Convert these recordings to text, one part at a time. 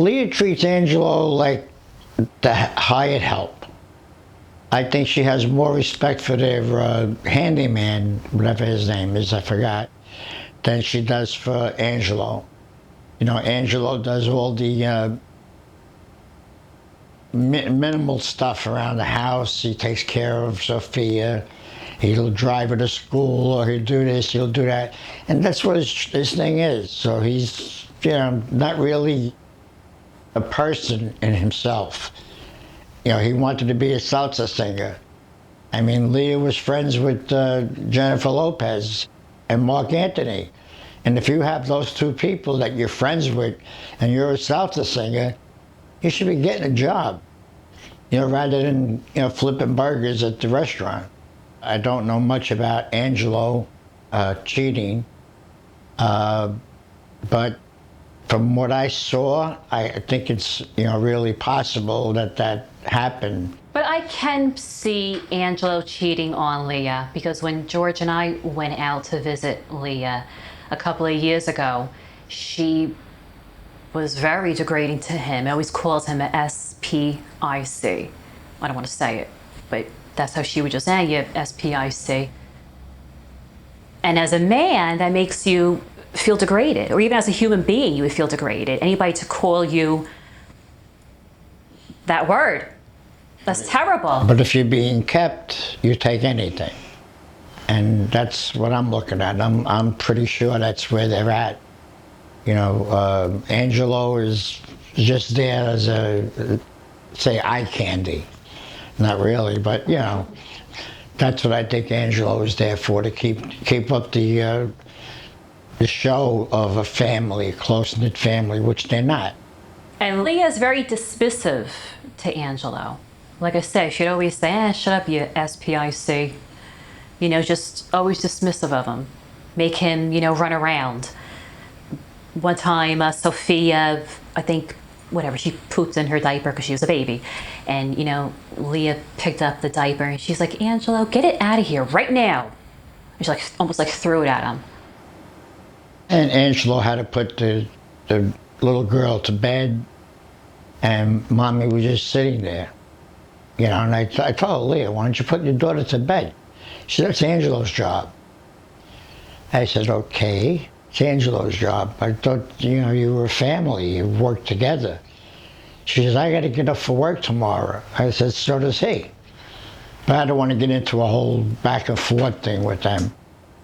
Leah treats Angelo like the hired help. I think she has more respect for their handyman, whatever his name is, I forgot, than she does for Angelo. You know, Angelo does all the minimal stuff around the house. He takes care of Sophia. He'll drive her to school, or he'll do this, he'll do that. And that's what his thing is. So he's, you know, not really a person in himself. You know, he wanted to be a salsa singer. I mean, Leah was friends with Jennifer Lopez and Mark Anthony. And if you have those two people that you're friends with and you're a salsa singer, you should be getting a job, you know, rather than, you know, flipping burgers at the restaurant. I don't know much about Angelo cheating, but from what I saw, I think it's, you know, really possible that that happened. But I can see Angelo cheating on Leah, because when George and I went out to visit Leah a couple of years ago, she was very degrading to him. Always calls him a SPIC. I don't want to say it, but that's how she would just say, you SPIC. And as a man, that makes you feel degraded, or even as a human being, you would feel degraded. Anybody to call you that word, that's terrible. But if you're being kept, you take anything. And that's what I'm looking at. I'm pretty sure that's where they're at. You know, Angelo is just there as a, say, eye candy. Not really, but, you know, that's what I think Angelo is there for, to keep up the show of a family, a close-knit family, which they're not. And Leah is very dismissive to Angelo. Like I say, she'd always say, shut up, you SPIC. You know, just always dismissive of him. Make him, you know, run around. One time, Sophia, I think, whatever, she pooped in her diaper because she was a baby. And, you know, Leah picked up the diaper and she's like, Angelo, get it out of here right now. And she like almost like threw it at him. And Angelo had to put the little girl to bed, and Mommy was just sitting there. You know, and I told Leah, why don't you put your daughter to bed? She said, that's Angelo's job. I said, okay, it's Angelo's job. I thought, you know, you were a family, you worked together. She says, I got to get up for work tomorrow. I said, so does he. But I don't want to get into a whole back and forth thing with them.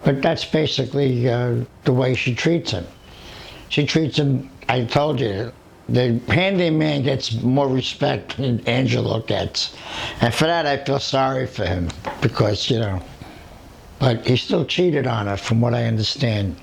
But that's basically the way she treats him. She treats him, I told you, the handyman gets more respect than Angelo gets. And for that, I feel sorry for him, because, you know, but he still cheated on her, from what I understand.